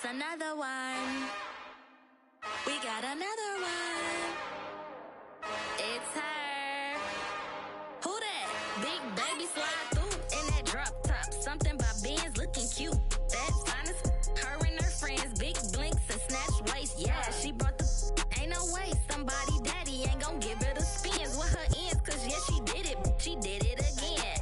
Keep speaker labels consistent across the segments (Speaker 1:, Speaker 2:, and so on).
Speaker 1: It's another one. We got another one. It's her. Who that? Big baby slide through in that drop top. Something by Benz looking cute. That's fine as her and her friends. Big blinks and snatch waist. Yeah, she brought the. Ain't no way somebody daddy ain't gon' give her the spins with her ends. Cause yeah, she did it. She did it again.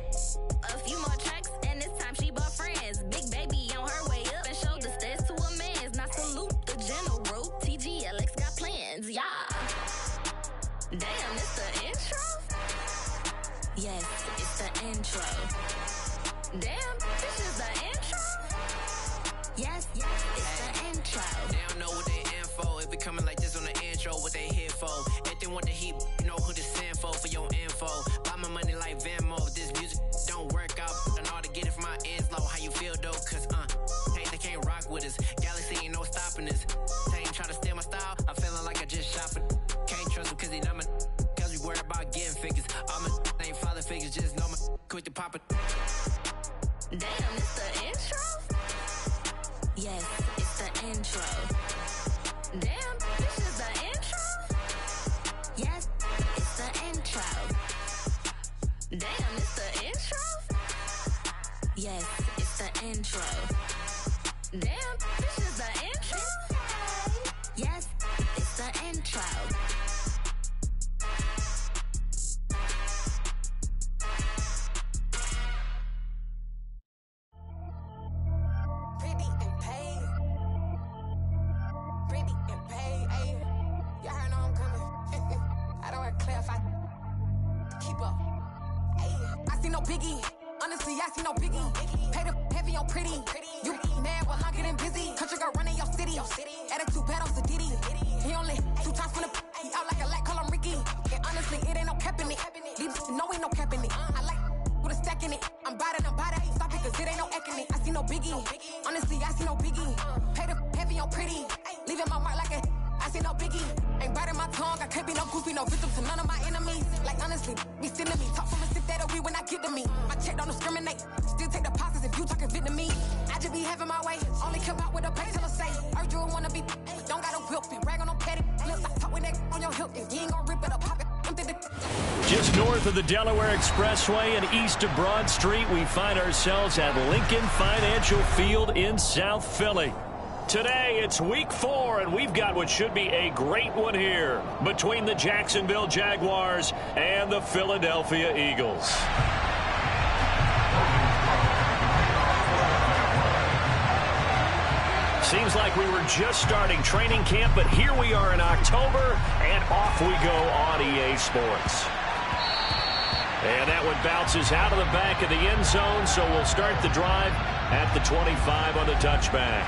Speaker 1: A few more tracks and this time she bought friends. Big baby on her way up and showed the stairs to a man's. Now salute the general. TGLX got plans, yeah. Damn, it's the intro? Yes, it's the intro. Damn, this is the intro? Yes, it's the intro.
Speaker 2: They don't know what they in for. It be coming like this on the intro, what they here for. If they want the heat, you know who to send for your info. Buy my money like Venmo. If this music don't work out, and all to get it from my ends low. How you feel though? Cause hey, they can't rock with us. Galaxy ain't no stopping this. They ain't try to steal my style. I'm feeling like I just shot it. Can't trust them cause they know my. Cause we worried about getting figures. All my ain't father figures, just know my. Quit the pop it.
Speaker 1: Damn, it's the intro? Yes, it's the intro. Damn, this is the intro? Yes, it's the intro. Damn, it's the intro? Yes, it's the intro. Damn, this is the intro? Yes, it's the intro.
Speaker 3: Just north of the Delaware Expressway and east of Broad Street, we find ourselves at Lincoln Financial Field in South Philly. Today, it's week 4, and we've got what should be a great one here between the Jacksonville Jaguars and the Philadelphia Eagles. Seems like we were just starting training camp, but here we are in October, and off we go on EA Sports. And that one bounces out of the back of the end zone, so we'll start the drive at the 25 on the touchback.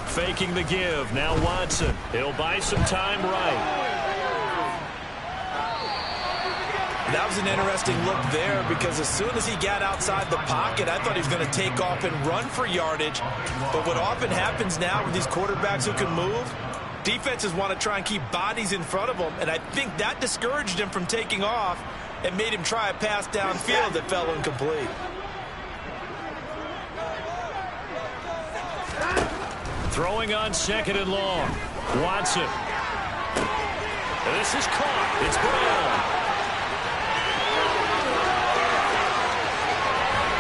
Speaker 3: Faking the give. Now Watson. He'll buy some time right.
Speaker 4: That was an interesting look there because as soon as he got outside the pocket, I thought he was going to take off and run for yardage. But what often happens now with these quarterbacks who can move, defenses want to try and keep bodies in front of them, and I think that discouraged him from taking off and made him try a pass downfield that fell incomplete.
Speaker 3: Throwing on 2nd and long. Watson. This is caught. It's Brown.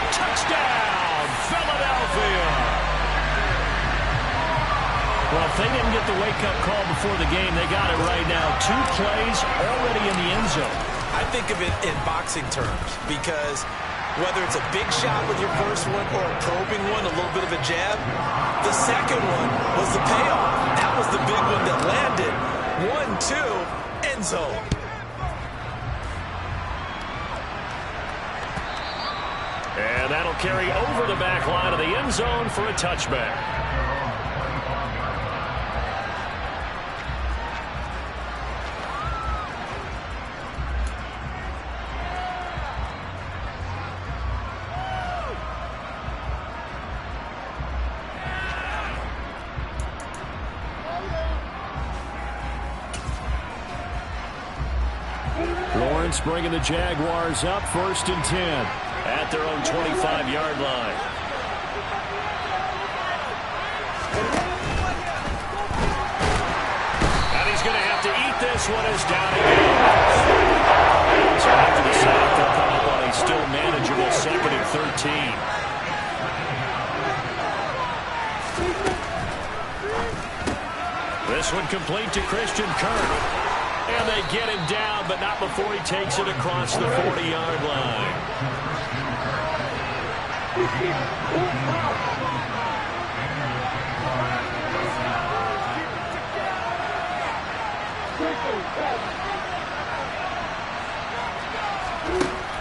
Speaker 3: Touchdown, Philadelphia. Well, if they didn't get the wake-up call before the game, they got it right now. 2 plays already in the end zone.
Speaker 4: I think of it in boxing terms because whether it's a big shot with your first one or a probing one, a little bit of a jab, the second one was the payoff. That was the big one that landed. 1-2, end zone.
Speaker 3: And that'll carry over the back line of the end zone for a touchback. offense bringing the Jaguars up 1st and 10 at their own 25-yard line. And he's going to have to eat this one as down he goes. So after the sack, they'll come up on a still manageable 2nd and 13. This one complete to Christian Kirk. And they get him down, but not before he takes it across the 40-yard line.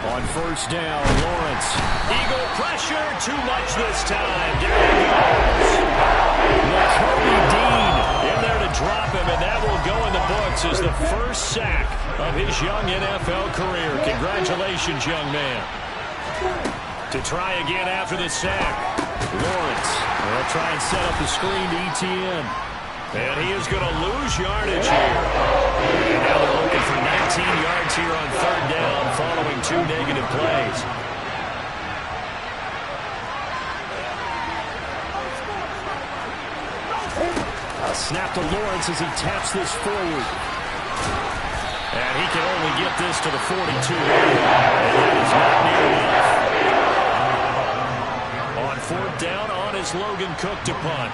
Speaker 3: On 1st down, Lawrence. Eagle pressure, too much this time. There he goes. Kobe Dean in there to drop him, and that will go in the books as the first sack of his young NFL career. Congratulations, young man. To try again after the sack. Lawrence will try and set up the screen to ETN. And he is going to lose yardage here. And now they're looking for 19 yards here on 3rd down following 2 negative plays. A snap to Lawrence as he taps this forward. And he can only get this to the 42-yard line. And that is not near enough. On 4th down, on is Logan Cook to punt.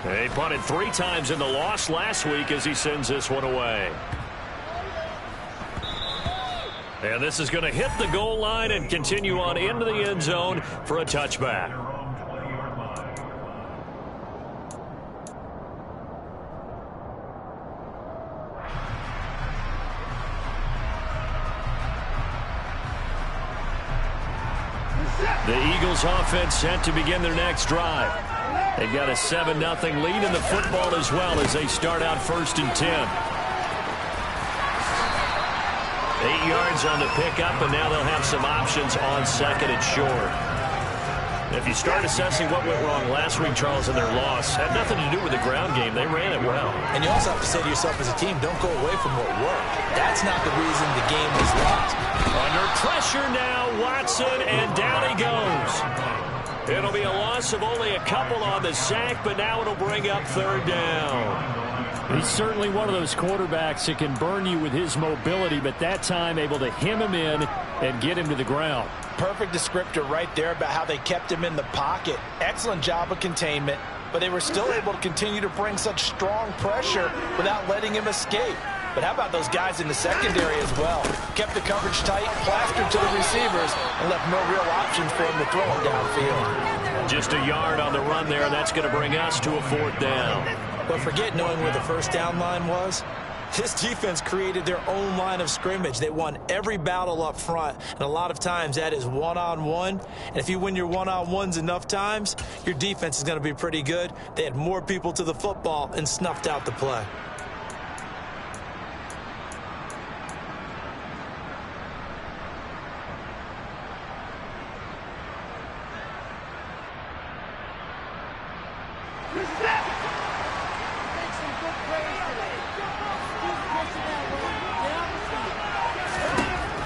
Speaker 3: They punted 3 times in the loss last week as he sends this one away. And this is going to hit the goal line and continue on into the end zone for a touchback. The Eagles offense set to begin their next drive. They've got a 7-0 lead in the football as well as they start out 1st and 10. 8 yards on the pickup, and now they'll have some options on 2nd and short. If you start assessing what went wrong last week, Charles, in their loss, had nothing to do with the ground game. They ran it well.
Speaker 4: And you also have to say to yourself as a team, don't go away from what worked. That's not the reason the game was lost.
Speaker 3: Under pressure now, Watson, and down he goes. It'll be a loss of only a couple on the sack, but now it'll bring up 3rd down. He's certainly one of those quarterbacks that can burn you with his mobility, but that time able to hem him in and get him to the ground.
Speaker 4: Perfect descriptor right there about how they kept him in the pocket. Excellent job of containment, but they were still able to continue to bring such strong pressure without letting him escape. But how about those guys in the secondary as well? Kept the coverage tight, plastered to the receivers, and left no real options for him to throw him downfield.
Speaker 3: Just a yard on the run there, and that's going to bring us to a 4th down.
Speaker 4: But forget knowing where the 1st down line was. This defense created their own line of scrimmage. They won every battle up front, and a lot of times that is one-on-one. And if you win your one-on-ones enough times, your defense is going to be pretty good. They had more people to the football and snuffed out the play.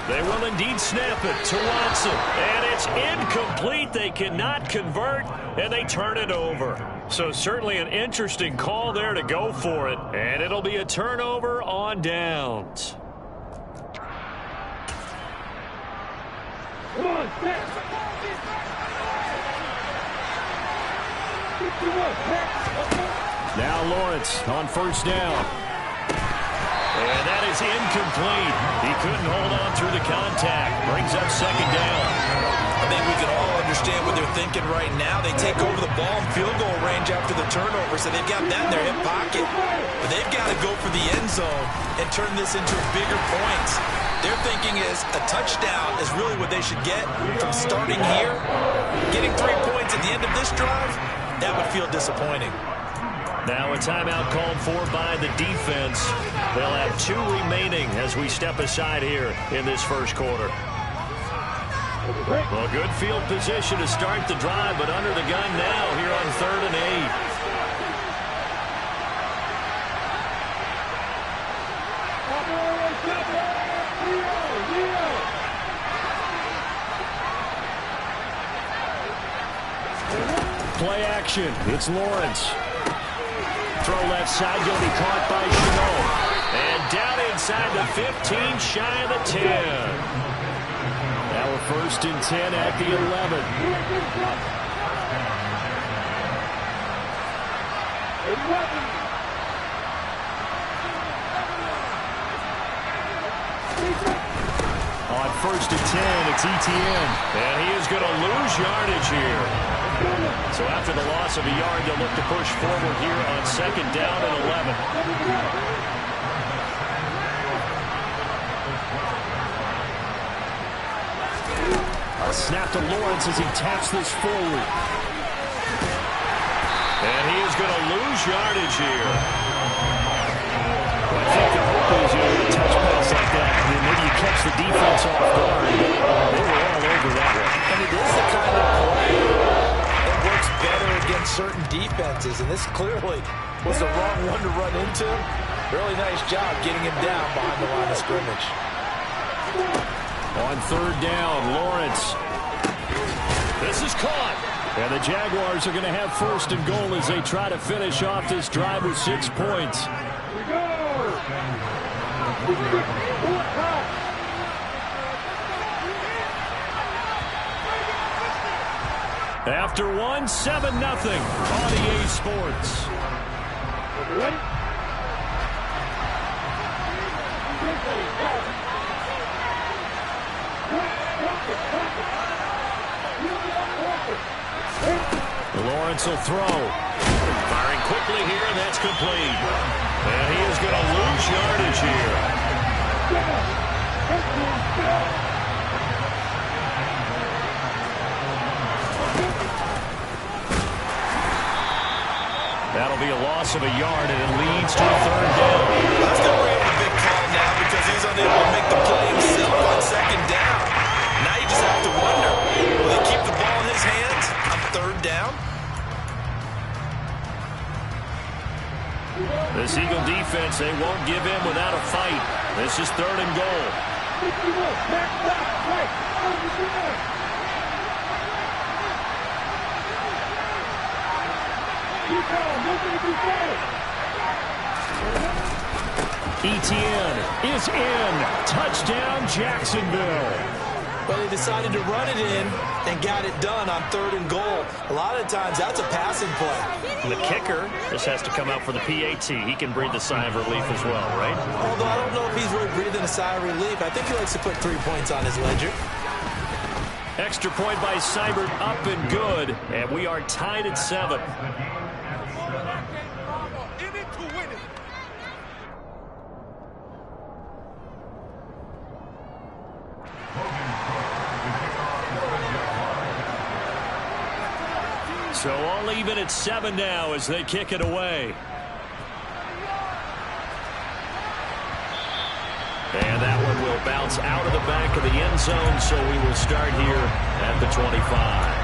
Speaker 3: They will indeed snap it to Watson. And it's incomplete. They cannot convert, and they turn it over. So certainly an interesting call there to go for it. And it'll be a turnover on downs. Now Lawrence on 1st down. And that is incomplete. He couldn't hold on through the contact. Brings up 2nd down.
Speaker 4: I think we can all understand what they're thinking right now. They take over the ball in field goal range after the turnover, so they've got that in their hip pocket. But they've got to go for the end zone and turn this into bigger points. Their thinking is a touchdown is really what they should get from starting here. Getting 3 points at the end of this drive, that would feel disappointing.
Speaker 3: Now a timeout called for by the defense. They'll have 2 remaining as we step aside here in this 1st quarter. Well, good field position to start the drive, but under the gun now here on 3rd and 8. action. It's Lawrence. Throw left side, going to be caught by Chenault. And down inside the 15, shy of the 10. Now we're 1st and 10 at the 11. On 1st and 10, it's Etienne. And he is going to lose yardage here. So after the loss of a yard, they'll look to push forward here on 2nd down and 11. A snap to Lawrence as he taps this forward. And he is going to lose yardage here. Well, I think the hope is, a touch pass like that, then maybe you catch the defense off guard. They were all over that one.
Speaker 4: And it is the kind of play that works better against certain defenses. And this clearly was the wrong one to run into. Really nice job getting him down behind the line of scrimmage.
Speaker 3: On 3rd down, Lawrence. This is caught. And the Jaguars are going to have 1st and goal as they try to finish off this drive with 6 points. After one, 7-0 on EA Sports. Lawrence will throw. Firing quickly here, and that's complete. And he is going to lose yardage here. That'll be a loss of a yard, and it leads to a 3rd down.
Speaker 4: That's going to bring him a big call now because he's unable to make the play himself on 2nd down. Now you just have to wonder, will he keep the ball in his hands on 3rd down?
Speaker 3: This Eagle defense, they won't give in without a fight. This is 3rd and goal. Etienne is in. Touchdown, Jacksonville.
Speaker 4: But they decided to run it in and got it done on 3rd and goal. A lot of times, that's a passing play.
Speaker 3: The kicker just has to come out for the PAT. He can breathe a sigh of relief as well, right?
Speaker 4: Although I don't know if he's really breathing a sigh of relief. I think he likes to put 3 points on his ledger.
Speaker 3: Extra point by Seibert, up and good. And we are tied at 7. So all even at 7 now as they kick it away. And that one will bounce out of the back of the end zone, so we will start here at the 25.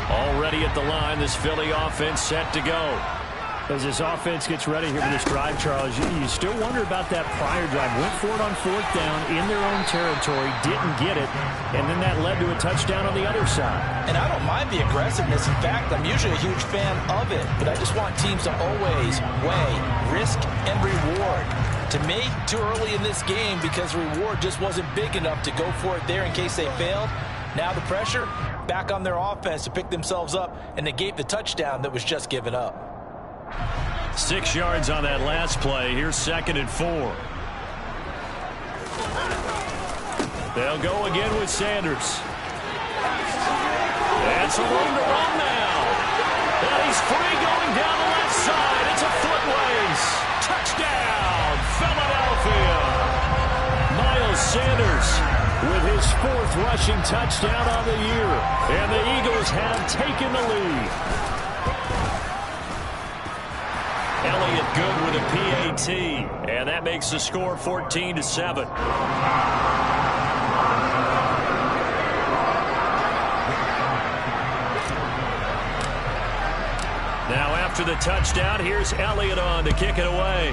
Speaker 3: Already at the line, this Philly offense set to go. As this offense gets ready here for this drive, Charles, you still wonder about that prior drive. Went for it on 4th down in their own territory, didn't get it, and then that led to a touchdown on the other side.
Speaker 4: And I don't mind the aggressiveness. In fact, I'm usually a huge fan of it, but I just want teams to always weigh risk and reward. To me, too early in this game because reward just wasn't big enough to go for it there in case they failed. Now the pressure back on their offense to pick themselves up and negate the touchdown that was just given up.
Speaker 3: 6 yards on that last play. Here's 2nd and 4. They'll go again with Sanders. That's a room to run now. And he's free going down the left side. It's a foot race. Touchdown, Philadelphia. Miles Sanders with his 4th rushing touchdown on the year. And the Eagles have taken the lead. Elliott good with a PAT, and that makes the score 14-7. Now after the touchdown, here's Elliott on to kick it away.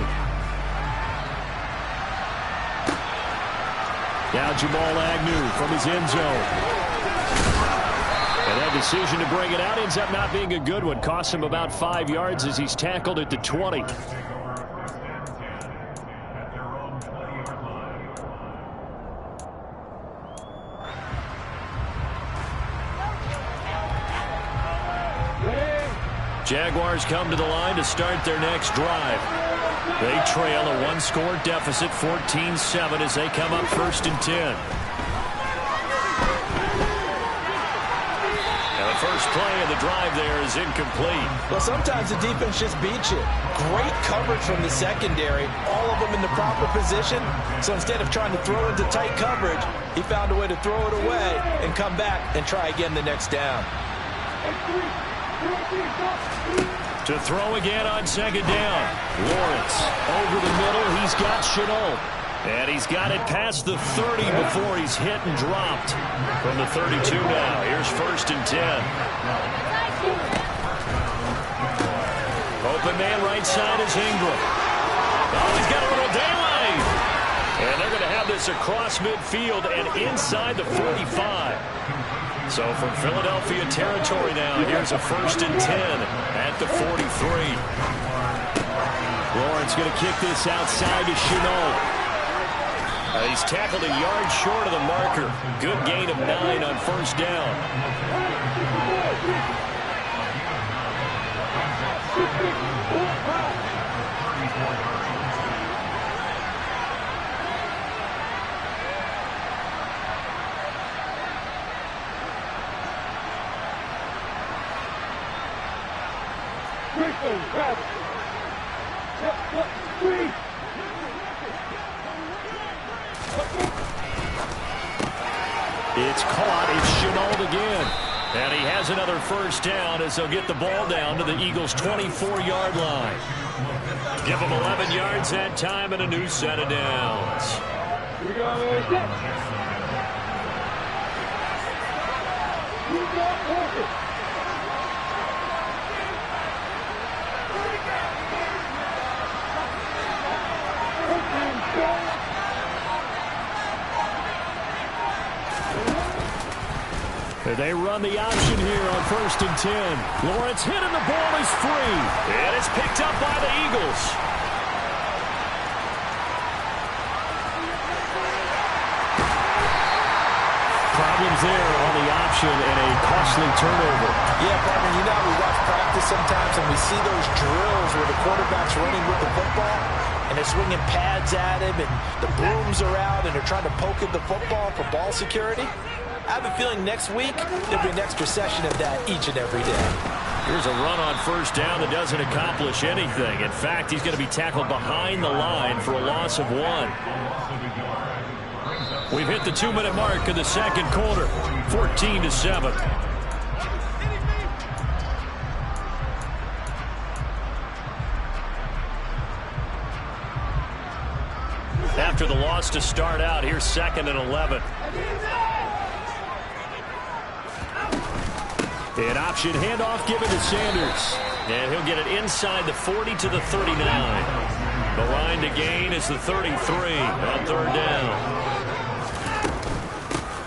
Speaker 3: Now Jamal Agnew from his end zone. And that decision to bring it out ends up not being a good one. Costs him about 5 yards as he's tackled at the 20. Jaguars come to the line to start their next drive. They trail a one-score deficit, 14-7, as they come up 1st and 10. And the first play of the drive there is incomplete.
Speaker 4: Well, sometimes the defense just beats you. Great coverage from the secondary, all of them in the proper position. So instead of trying to throw into tight coverage, he found a way to throw it away and come back and try again the next down.
Speaker 3: To throw again on 2nd down. Lawrence over the middle. He's got Chenault. And he's got it past the 30 before he's hit and dropped. From the 32 now. Here's 1st and 10. Open man right side is Ingram. Oh, he's got a little daylight. And they're going to have this across midfield and inside the 45. So from Philadelphia territory now, here's a 1st and 10 at the 43. Lawrence going to kick this outside to Chenault. He's tackled a yard short of the marker. Good gain of 9 on 1st down. It's caught. It's Chenault again. And he has another 1st down as they'll get the ball down to the Eagles' 24-yard line. Give them 11 yards that time and a new set of downs. They run the option here on 1st and 10. Lawrence hit and the ball is free. And it's picked up by the Eagles. Problems there on the option and a costly turnover.
Speaker 4: Yeah, partner, you know we watch practice sometimes and we see those drills where the quarterback's running with the football and they're swinging pads at him and the brooms are out and they're trying to poke at the football for ball security. I have a feeling next week there'll be an extra session of that each and every day.
Speaker 3: Here's a run on 1st down that doesn't accomplish anything. In fact, he's going to be tackled behind the line for a loss of 1. We've hit the 2-minute mark of the 2nd quarter, 14-7. After the loss to start out, here's 2nd and 11. An option handoff given to Sanders. And he'll get it inside the 40 to the 39. The line to gain is the 33 on 3rd down.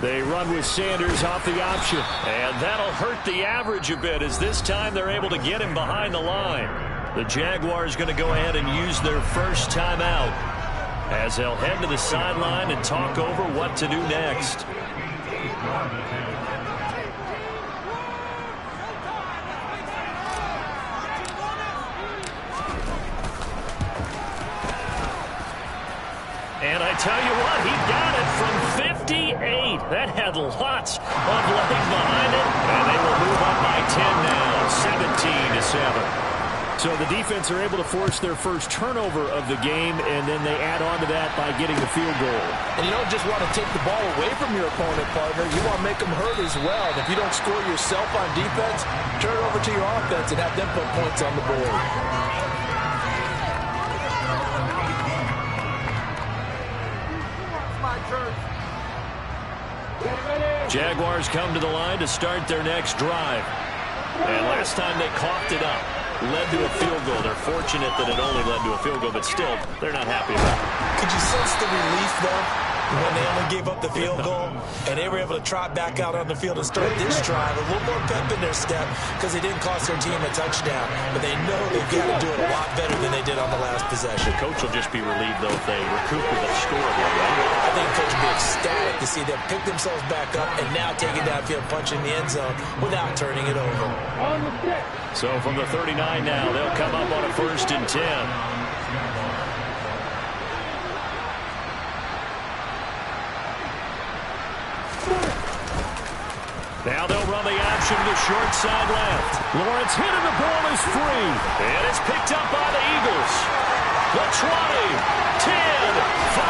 Speaker 3: They run with Sanders off the option. And that'll hurt the average a bit as this time they're able to get him behind the line. The Jaguars going to go ahead and use their first timeout as they'll head to the sideline and talk over what to do next. And I tell you what, he got it from 58. That had lots of legs behind it. And they will move up by 10 now, 17-7. So the defense are able to force their first turnover of the game, and then they add on to that by getting the field goal.
Speaker 4: And you don't just want to take the ball away from your opponent, partner. You want to make them hurt as well. And if you don't score yourself on defense, turn it over to your offense and have them put points on the board.
Speaker 3: Jaguars come to the line to start their next drive. And last time they coughed it up. led to a field goal. They're fortunate that it only led to a field goal, but still, they're not happy about it.
Speaker 4: Could you sense the relief, though, when they only gave up the field goal and they were able to trot back out on the field and start this drive? A little more pep in their step because they didn't cost their team a touchdown, but they know they've got to do it a lot better than they did on the last possession.
Speaker 3: The coach will just be relieved, though, if they recoup with a score. Right?
Speaker 4: I think the coach will be ecstatic to see them pick themselves back up and now take it downfield, punch in the end zone without turning it over.
Speaker 3: So from the 39 now, they'll come up on a 1st and 10. Now they'll run the option to the short side left. Lawrence hit and the ball is free. And it's picked up by the Eagles. The 20, 10, 5,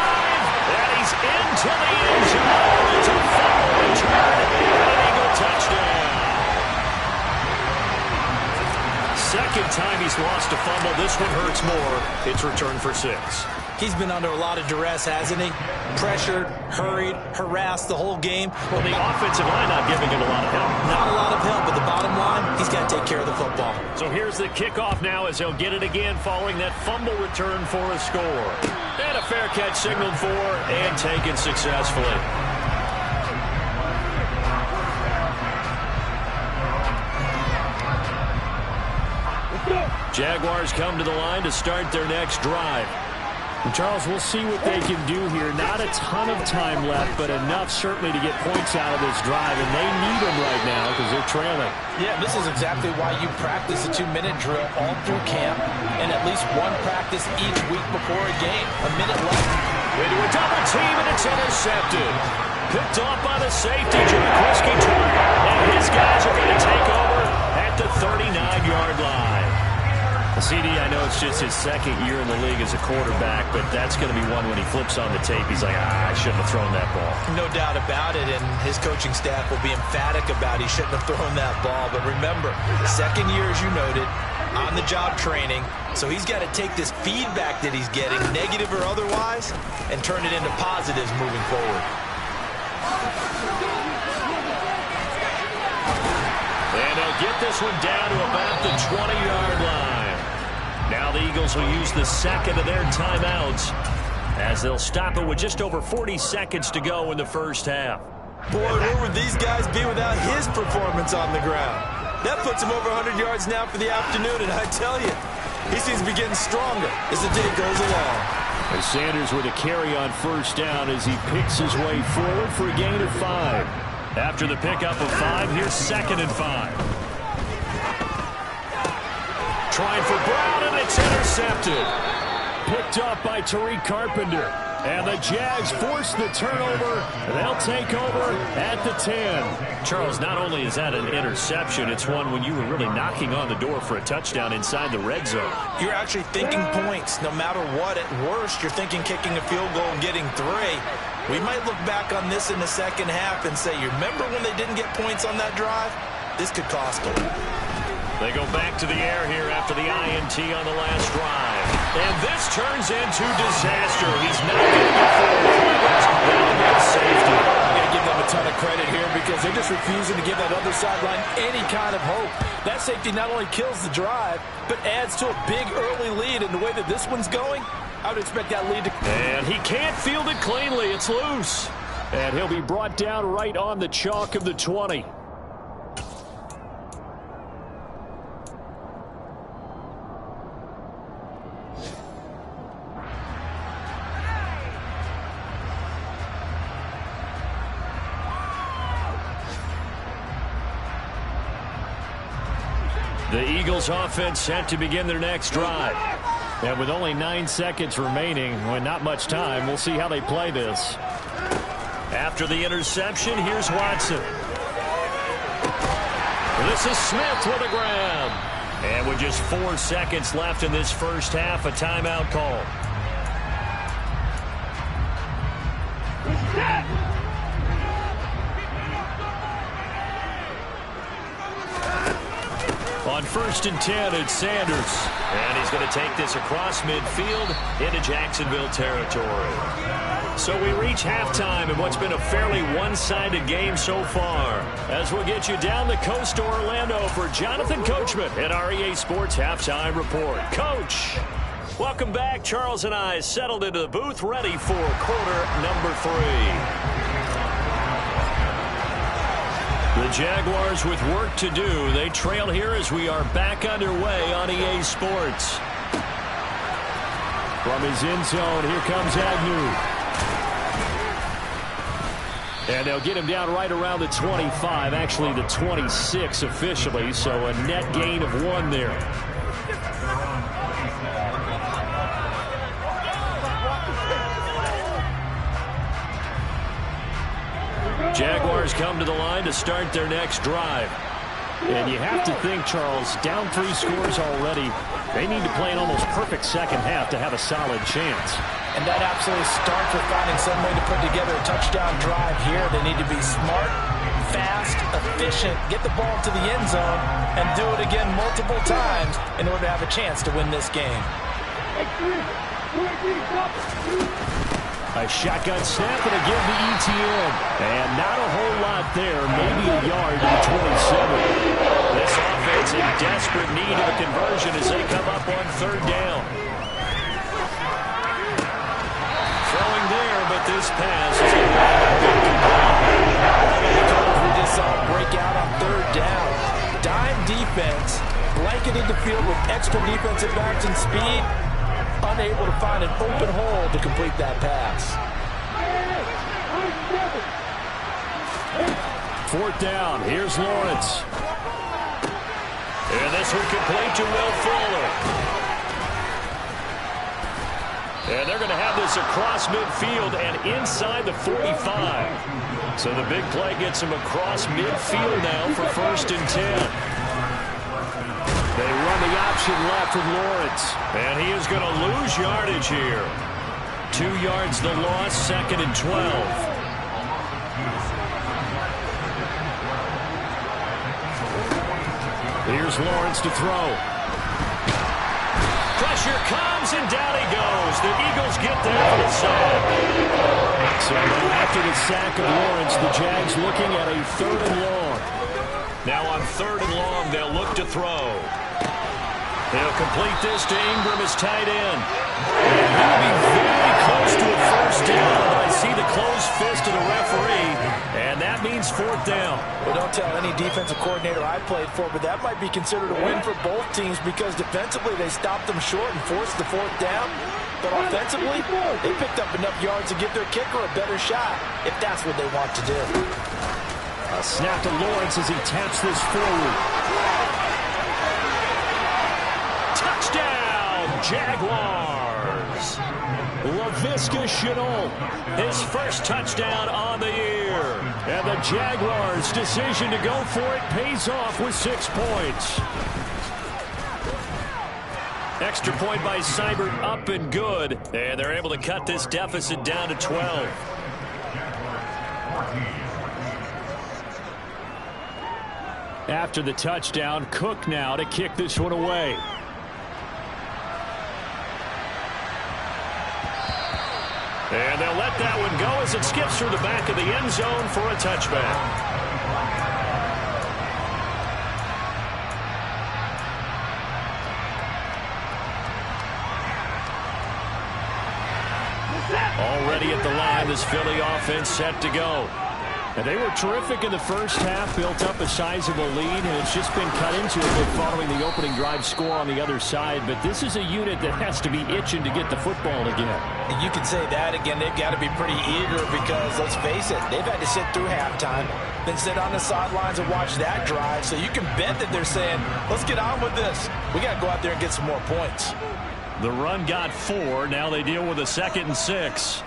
Speaker 3: and he's into the end zone. It's a fumble return and an Eagle touchdown. Second time he's lost a fumble. This one hurts more. It's returned for 6.
Speaker 4: He's been under a lot of duress, hasn't he? Pressured, hurried, harassed the whole game.
Speaker 3: Well, the offensive line not giving him a lot of help.
Speaker 4: Not a lot of help, but the bottom line, he's got to take care of the football.
Speaker 3: So here's the kickoff now as he'll get it again following that fumble return for a score. And a fair catch signaled for and taken successfully. Jaguars come to the line to start their next drive.
Speaker 5: And Charles, we'll see what they can do here. Not a ton of time left, but enough certainly to get points out of this drive, and they need them right now because they're trailing.
Speaker 6: Yeah, this is exactly why you practice a 2-minute drill all through camp and at least one practice each week before a game. A minute left.
Speaker 3: Into a double team, and it's intercepted. Picked off by the safety, Jaquiski Tartt, and his guys are going to take over at the 39-yard line. CD, I know it's just his second year in the league as a quarterback, but that's going to be one when he flips on the tape. He's like, I shouldn't have thrown that ball.
Speaker 4: No doubt about it, and his coaching staff will be emphatic about he shouldn't have thrown that ball. But remember, second year, as you noted, on-the-job training, so he's got to take this feedback that he's getting, negative or otherwise, and turn it into positives moving forward.
Speaker 3: And they'll get this one down to about the 20-yard line. Now the Eagles will use the second of their timeouts as they'll stop it with just over 40 seconds to go in the first half.
Speaker 4: Boy, where would these guys be without his performance on the ground? That puts him over 100 yards now for the afternoon, and I tell you, he seems to be getting stronger as the day goes along.
Speaker 3: And Sanders with a carry on first down as he picks his way forward for a gain of 5. After the pickup of 5, here's 2nd and 5. Trying for Brown, and it's intercepted. Picked up by Tariq Carpenter. And the Jags force the turnover. They'll take over at the 10. Charles, not only is that an interception, it's one when you were really knocking on the door for a touchdown inside the red zone.
Speaker 4: You're actually thinking points. No matter what, at worst, you're thinking kicking a field goal and getting 3. We might look back on this in the second half and say, you remember when they didn't get points on that drive? This could cost them.
Speaker 3: They go back to the air here after the INT on the last drive. And this turns into disaster. He's not going to get forward. Safety.
Speaker 6: I'm going to give them a ton of credit here because they're just refusing to give that other sideline any kind of hope. That safety not only kills the drive, but adds to a big early lead. And the way that this one's going, I would expect that lead to...
Speaker 3: And he can't field it cleanly. It's loose. And he'll be brought down right on the chalk of the 20. The Eagles offense set to begin their next drive. And with only 9 seconds remaining, well, not much time, we'll see how they play this. After the interception, here's Watson. This is Smith with a grab. And with just 4 seconds left in this first half, a timeout call. On 1st and 10, it's Sanders. And he's going to take this across midfield into Jacksonville territory. So we reach halftime in what's been a fairly one-sided game so far. As we'll get you down the coast to Orlando for Jonathan Coachman at our EA Sports Halftime Report. Coach, welcome back. Charles and I settled into the booth, ready for quarter number 3. The Jaguars with work to do. They trail here as we are back underway on EA Sports. From his end zone, here comes Agnew. And they'll get him down right around the 25, actually the 26 officially, so a net gain of 1 there. Jaguars come to the line to start their next drive. And you have to think, Charles, down 3 scores already. They need to play an almost perfect second half to have a solid chance.
Speaker 6: And that absolutely starts with finding some way to put together a touchdown drive here. They need to be smart, fast, efficient, get the ball to the end zone, and do it again multiple times in order to have a chance to win this game.
Speaker 5: A shotgun snap and a give to ETN. And not a whole lot there, maybe a yard to the 27.
Speaker 3: This offense in desperate need of a conversion as they come up on 3rd down. Throwing there, but this pass is going to wind up incomplete.
Speaker 6: We just saw a breakout on 3rd down. Dime defense, blanketed the field with extra defensive backs and speed, unable to find an open hole to complete that pass.
Speaker 5: 4th down, here's Lawrence.
Speaker 3: And this one complete to Will Fuller. And they're going to have this across midfield and inside the 45. So the big play gets them across midfield now for 1st and 10.
Speaker 5: They run the option left with Lawrence.
Speaker 3: And he is going to lose yardage here. 2 yards the loss, 2nd and 12.
Speaker 5: Here's Lawrence to throw.
Speaker 3: Pressure comes, and down he goes. The Eagles get there for the sack.
Speaker 5: So after the sack of Lawrence, the Jags looking at a 3rd and long.
Speaker 3: Now on 3rd and long, they'll look to throw. They'll complete this to Ingram as tight end. And he'll be very close to a 1st down, but I see the closed fist of the referee, and that means 4th down.
Speaker 6: Well, don't tell any defensive coordinator I played for, but that might be considered a win for both teams because defensively they stopped them short and forced the 4th down. But offensively, they picked up enough yards to give their kicker a better shot if that's what they want to do.
Speaker 5: A snap to Lawrence as he taps this forward.
Speaker 3: Touchdown, Jaguars.
Speaker 5: Laviska Shenault,
Speaker 3: his 1st touchdown on the year.
Speaker 5: And the Jaguars' decision to go for it pays off with 6 points.
Speaker 3: Extra point by Seibert, up and good. And they're able to cut this deficit down to 12.
Speaker 5: After the touchdown, Cook now to kick this one away.
Speaker 3: And they'll let that one go as it skips through the back of the end zone for a touchback. Already at the line, this Philly offense set to go.
Speaker 5: And they were terrific in the first half, built up a sizable lead, and it's just been cut into a bit following the opening drive score on the other side. But this is a unit that has to be itching to get the football again.
Speaker 6: You can say that again. They've got to be pretty eager because, let's face it, they've had to sit through halftime, then sit on the sidelines and watch that drive. So you can bet that they're saying, let's get on with this. We got to go out there and get some more points.
Speaker 3: The run got 4. Now they deal with a 2nd and 6.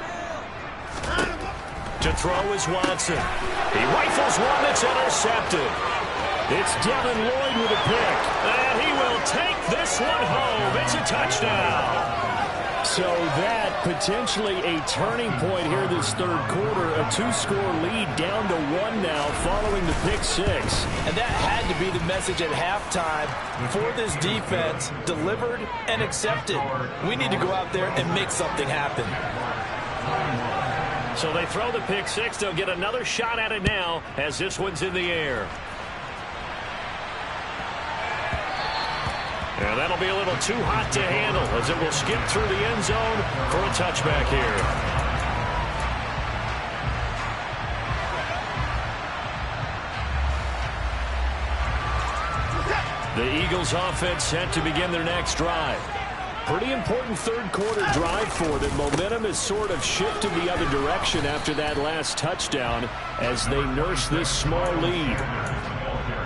Speaker 3: To throw is Watson. He rifles one that's intercepted.
Speaker 5: It's Devin Lloyd with a pick.
Speaker 3: And he will take this one home. It's a touchdown.
Speaker 5: So that potentially a turning point here this 3rd quarter. A 2-score lead down to 1 now following the pick 6.
Speaker 6: And that had to be the message at halftime for this defense. Delivered and accepted. We need to go out there and make something happen.
Speaker 3: So they throw the pick six. They'll get another shot at it now as this one's in the air. And that'll be a little too hot to handle as it will skip through the end zone for a touchback here. The Eagles offense set to begin their next drive. Pretty important third quarter drive for them. Momentum has sort of shifted the other direction after that last touchdown as they nurse this small lead.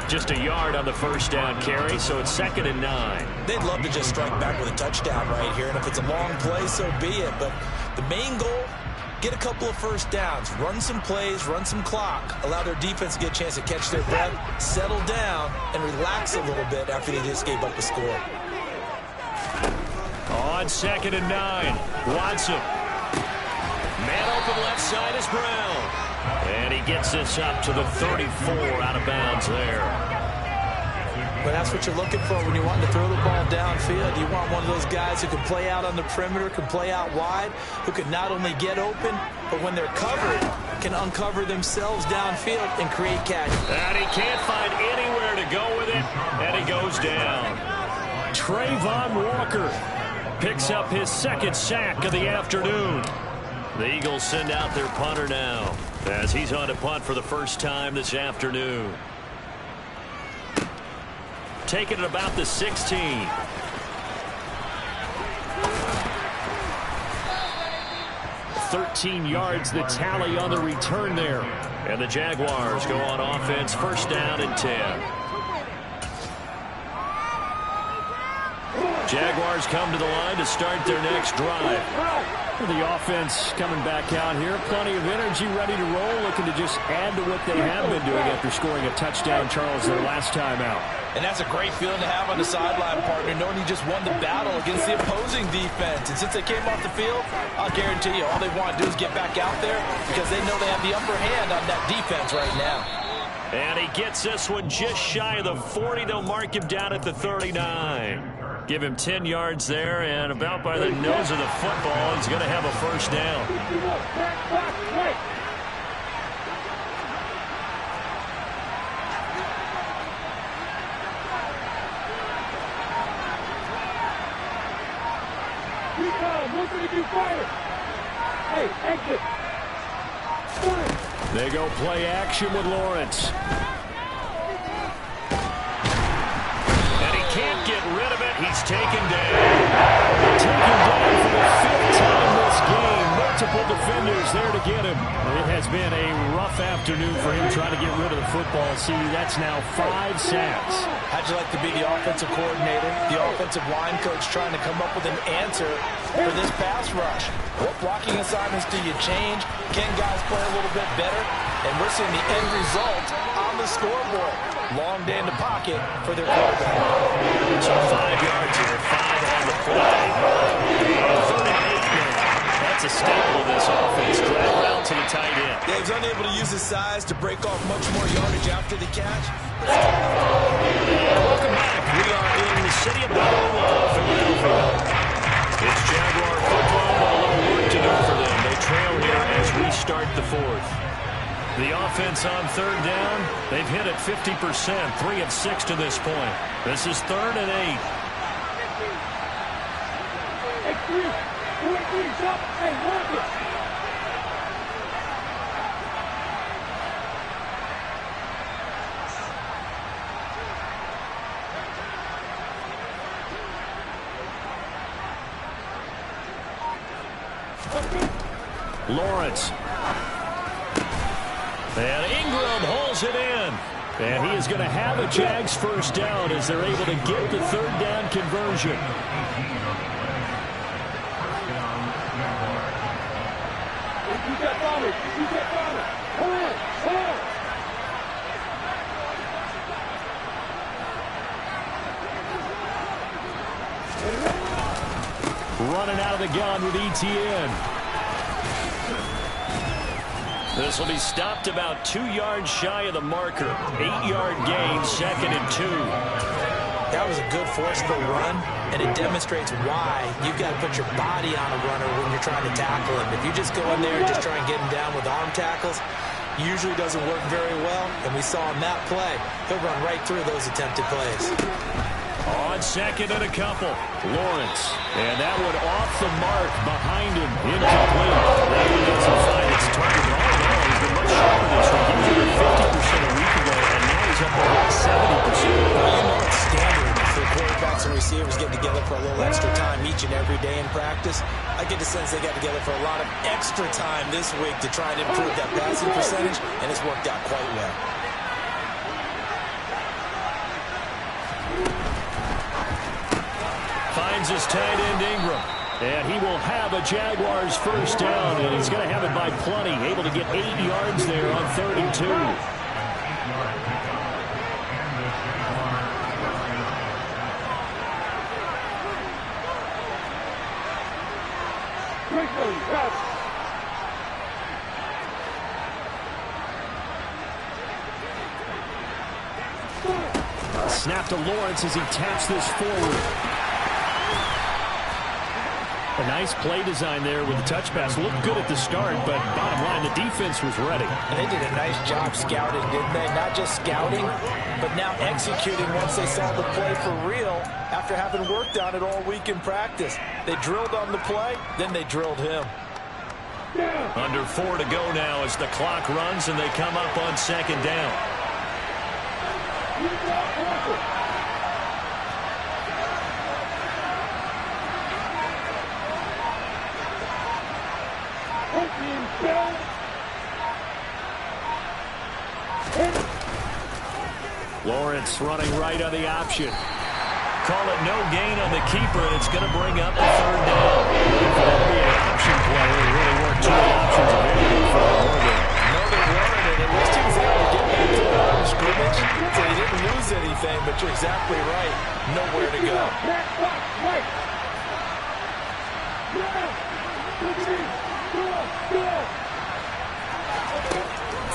Speaker 3: Just a yard on the first down carry, so it's 2nd and 9.
Speaker 4: They'd love to just strike back with a touchdown right here, and if it's a long play, so be it. But the main goal, get a couple of first downs, run some plays, run some clock, allow their defense to get a chance to catch their breath, settle down, and relax a little bit after they just gave up a score.
Speaker 3: On 2nd and 9, Watson. Man open left side is Brown. And he gets this up to the 34 out of bounds there.
Speaker 6: But that's what you're looking for when you want to throw the ball downfield. You want one of those guys who can play out on the perimeter, can play out wide, who can not only get open, but when they're covered, can uncover themselves downfield and create catch.
Speaker 3: And he can't find anywhere to go with it, and he goes down. Trayvon Walker picks up his 2nd sack of the afternoon. The Eagles send out their punter now as he's on to punt for the first time this afternoon. Taking it about the 16. yards the tally on the return there. And the Jaguars go on offense, 1st down and 10. Jaguars come to the line to start their next drive.
Speaker 5: The offense coming back out here. Plenty of energy, ready to roll, looking to just add to what they have been doing after scoring a touchdown, Charles, their last time out.
Speaker 6: And that's a great feeling to have on the sideline, partner, knowing you just won the battle against the opposing defense. And since they came off the field, I'll guarantee you all they want to do is get back out there because they know they have the upper hand on that defense right now.
Speaker 3: And he gets this one just shy of the 40. They'll mark him down at the 39. Give him 10 yards there, and about by the nose of the football, he's going to have a 1st down. They go play action with Lawrence. Can't get rid of it. He's taken down.
Speaker 5: Taken down for the 5th time this game. Multiple defenders there to get him. It has been a rough afternoon for him trying to get rid of the football. See, that's now 5 sacks.
Speaker 6: How'd you like to be the offensive coordinator, the offensive line coach trying to come up with an answer for this pass rush? What blocking assignments do you change? Can guys play a little bit better? And we're seeing the end result on the scoreboard. Long day in the pocket for their quarterback.
Speaker 3: So 5 yards here, 5 on the play. 3rd and 8 now. That's a staple of this offense. Drag route to the tight end.
Speaker 4: Yeah, he's unable to use his size to break off much more yardage after the catch.
Speaker 3: Welcome back. We are in the city of Philadelphia. It's Jaguar football, but a little work to do for them. They trail here as we start the 4th. The offense on 3rd down, they've hit it 50%, 3 of 6 to this point. This is 3rd and 8. Lawrence. And Ingram holds it in. And he is going to have a Jags 1st down as they're able to get the 3rd down conversion. Running out of the gun with ETN. This will be stopped about 2 yards shy of the marker. 8-yard gain, 2nd and 2.
Speaker 4: That was a good forceful run, and it demonstrates why you've got to put your body on a runner when you're trying to tackle him. If you just go in there and just try and get him down with arm tackles, usually doesn't work very well, and we saw in that play, he'll run right through those attempted plays.
Speaker 3: On second and a couple, Lawrence. And that one off the mark behind him. Incomplete. That one doesn't find its target. But all in all, he's been much sharper this week. He was over 50% a week ago, and now he's up over 70%.
Speaker 4: Well, you know it's standard for quarterbacks and receivers getting together for a little extra time each and every day in practice. I get the sense they got together for a lot of extra time this week to try and improve that passing percentage, and it's worked out quite well.
Speaker 3: Finds his tight end Ingram. And he will have a Jaguars first down, and he's going to have it by plenty. Able to get 8 yards there on 32. Snap to Lawrence as he taps this forward. A nice play design there with the touch pass. Looked good at the start, but bottom line, the defense was ready.
Speaker 4: And they did a nice job scouting, didn't they? Not just scouting, but now executing once they saw the play for real after having worked on it all week in practice. They drilled on the play, then they drilled him.
Speaker 3: Under 4 to go now as the clock runs and they come up on second down. Lawrence running right on the option. Call it no gain on the keeper, and it's going to bring up the third down. For that to be an option play, there really weren't too many options available for Oregon.
Speaker 4: No, they weren't, and at least he was able to get back to the line of scrimmage, so he didn't lose anything, but you're exactly right. Nowhere to go.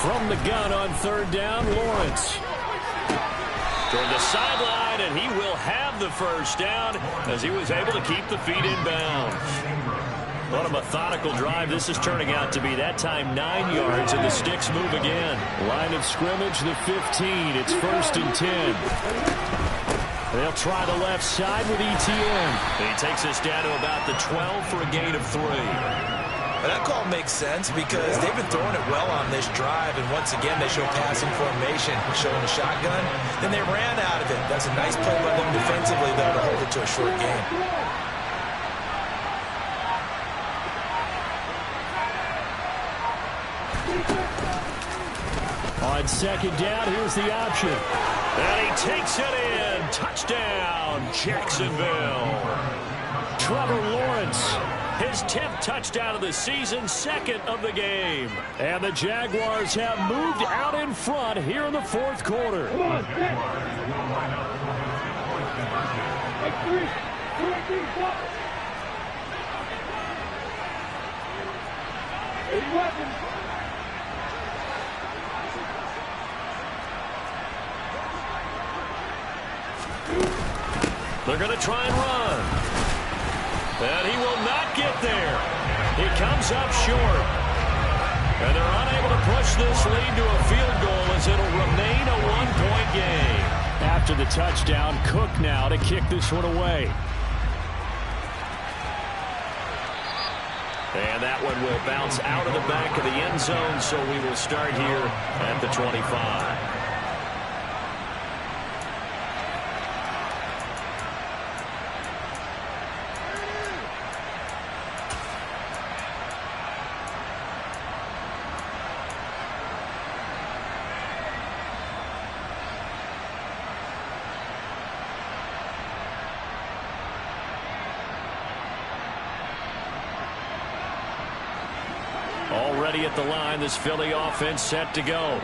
Speaker 3: From the gun on third down, Lawrence. Toward the sideline, and he will have the first down as he was able to keep the feet in bounds. What a methodical drive this is turning out to be. That time 9 yards, and the sticks move again. Line of scrimmage, the 15. It's 1st and 10. They'll try the left side with ETN. He takes us down to about the 12 for a gain of 3.
Speaker 4: But that call makes sense because they've been throwing it well on this drive, and once again they show passing formation, showing a shotgun. Then they ran out of it. That's a nice play by them defensively, though, to hold it to a short game.
Speaker 3: On second down, here's the option. And he takes it in. Touchdown, Jacksonville. Trevor Lawrence. His 10th touchdown of the season, 2nd of the game. And the Jaguars have moved out in front here in the 4th quarter. They're going to try and run. And he will not get there. He comes up short. And they're unable to push this lead to a field goal as it'll remain a 1-point game. After the touchdown, Cook now to kick this one away. And that one will bounce out of the back of the end zone, so we will start here at the 25. Already at the line, this Philly offense set to go.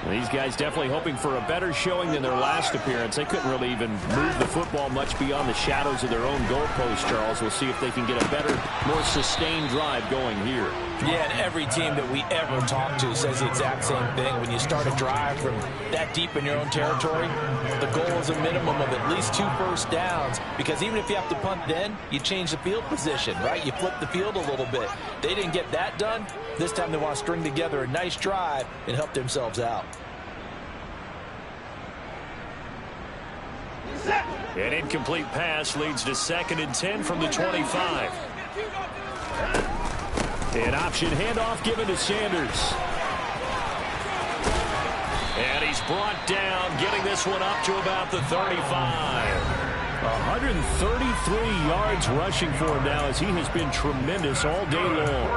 Speaker 5: These guys definitely hoping for a better showing than their last appearance. They couldn't really even move the football much beyond the shadows of their own goalpost, Charles. We'll see if they can get a better, more sustained drive going here.
Speaker 6: Yeah, and every team that we ever talk to says the exact same thing. When you start a drive from that deep in your own territory, the goal is a minimum of at least 2 first downs, because even if you have to punt then, you change the field position, right? You flip the field a little bit. They didn't get that done. This time they want to string together a nice drive and help themselves out.
Speaker 3: An incomplete pass leads to 2nd and 10 from the 25. An option handoff given to Sanders. And he's brought down, getting this one up to about the 35. 133 yards rushing for him now, as he has been tremendous all day long.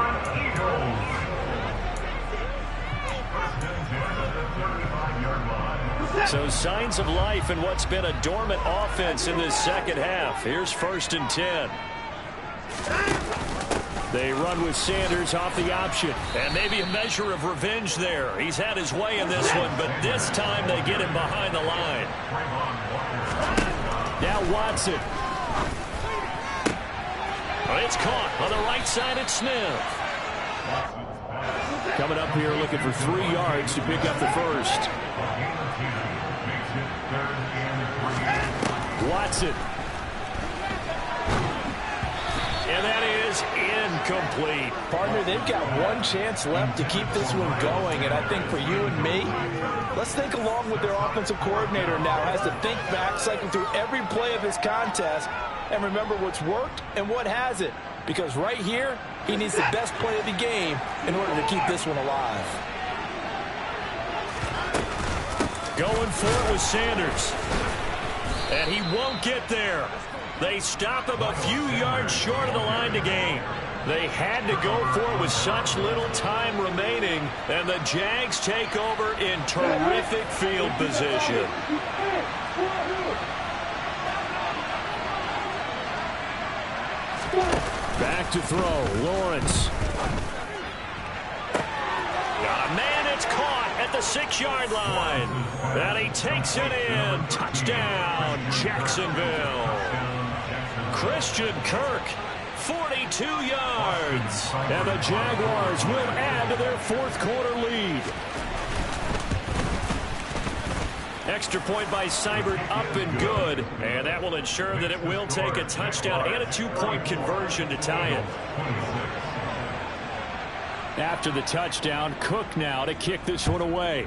Speaker 3: So signs of life in what's been a dormant offense in this second half. Here's 1st and 10. They run with Sanders off the option. And maybe a measure of revenge there. He's had his way in this one, but this time they get him behind the line. Now Watson. It's caught on the right side at Smith. Coming up here looking for 3 yards to pick up the first. Watson. And that is incomplete.
Speaker 6: Partner, they've got one chance left to keep this one going, and I think for you and me, let's think along with their offensive coordinator now. Has to think back, cycle through every play of this contest, and remember what's worked and what hasn't. Because right here, he needs the best play of the game in order to keep this one alive.
Speaker 3: Going for it with Sanders. And he won't get there. They stop him a few yards short of the line to gain. They had to go for it with such little time remaining, and the Jags take over in terrific field position.
Speaker 5: Back to throw, Lawrence.
Speaker 3: Got a man, it's caught at the 6-yard line. And he takes it in. Touchdown, Jacksonville. Christian Kirk, 42 yards.
Speaker 5: And the Jaguars will add to their 4th quarter lead.
Speaker 3: Extra point by Seibert, up and good. And that will ensure that it will take a touchdown and a 2-point conversion to tie it.
Speaker 5: After the touchdown, Cook now to kick this one away.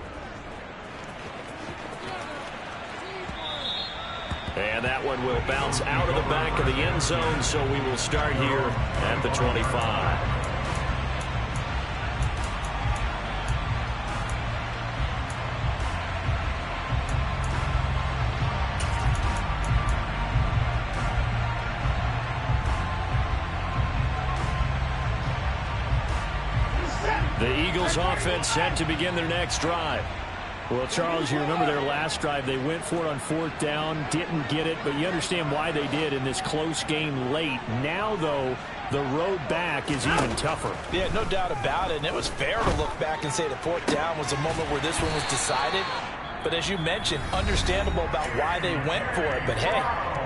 Speaker 3: And that one will bounce out of the back of the end zone, so we will start here at the 25. The Eagles offense set to begin their next drive.
Speaker 5: Well, Charles, you remember their last drive. They went for it on 4th down, didn't get it, but you understand why they did in this close game late. Now, though, the road back is even tougher.
Speaker 6: Yeah, no doubt about it, and it was fair to look back and say the 4th down was the moment where this one was decided. But as you mentioned, understandable about why they went for it. But, hey,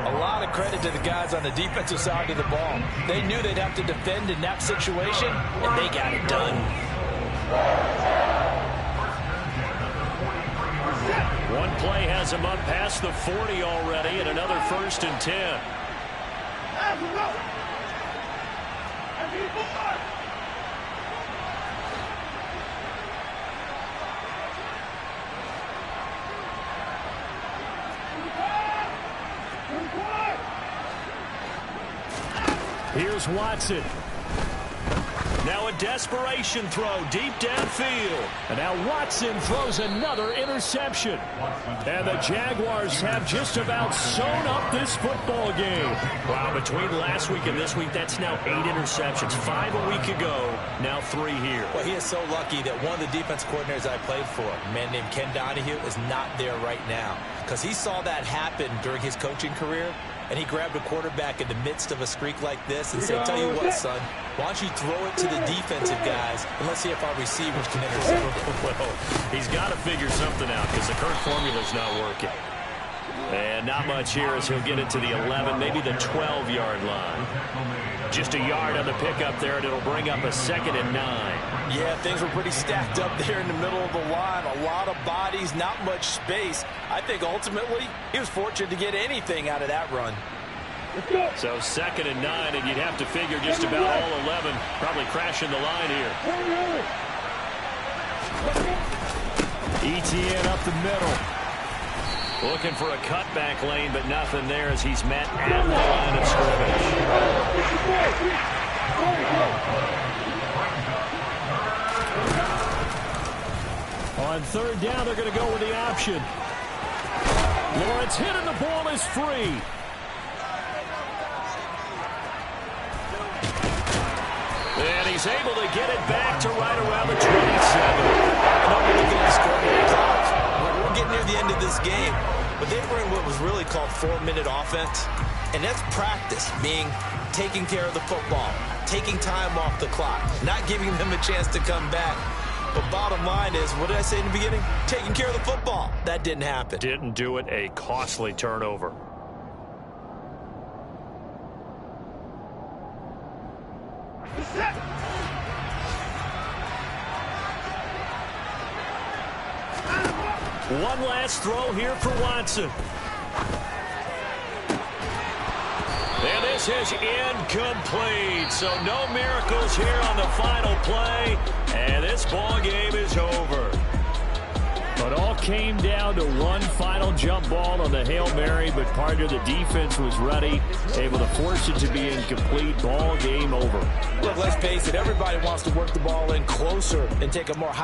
Speaker 6: a lot of credit to the guys on the defensive side of the ball. They knew they'd have to defend in that situation, and they got it done.
Speaker 3: One play has him up past the 40 already, and another 1st and 10. Here's Watson. Now a desperation throw deep downfield.
Speaker 5: And now Watson throws another interception. And the Jaguars have just about sewn up this football game.
Speaker 3: Wow, between last week and this week, that's now 8 interceptions. 5 a week ago, now 3 here.
Speaker 6: Well, he is so lucky that one of the defense coordinators I played for, a man named Ken Donahue, is not there right now. Because he saw that happen during his coaching career.
Speaker 4: and he grabbed a quarterback in the midst of a streak like this and said, tell you what, son, why don't you throw it to the defensive guys and let's see if our receivers can intercept it.
Speaker 3: Well, he's got to figure something out because the current formula's not working. And not much here as he'll get it to the 11, maybe the 12-yard line. Just a yard on the pickup there, and it'll bring up a 2nd and 9.
Speaker 6: Yeah, things were pretty stacked up there in the middle of the line. A lot of bodies, not much space. I think ultimately he was fortunate to get anything out of that run.
Speaker 3: So 2nd and 9, and you'd have to figure just about all 11 probably crashing the line here. ETN up the middle. Looking for a cutback lane, but nothing there as he's met at the line of scrimmage.
Speaker 5: On 3rd down, they're going to go with the option. Lawrence hit and the ball is free.
Speaker 3: And he's able to get it back to right around the 27.
Speaker 4: We're getting near the end of this game, but they were in what was really called 4-minute offense, and that's practice, meaning taking care of the football, taking time off the clock, not giving them a chance to come back. But bottom line is, what did I say in the beginning? Taking care of the football. That didn't happen.
Speaker 3: Didn't do it, a costly turnover. One last throw here for Watson. And this is incomplete. So no miracles here on the final play. And this ball game is over.
Speaker 5: But all came down to one final jump ball on the Hail Mary, but part of the defense was ready, able to force it to be incomplete. Ball game over.
Speaker 6: Look, let's face it, everybody wants to work the ball in closer and take a more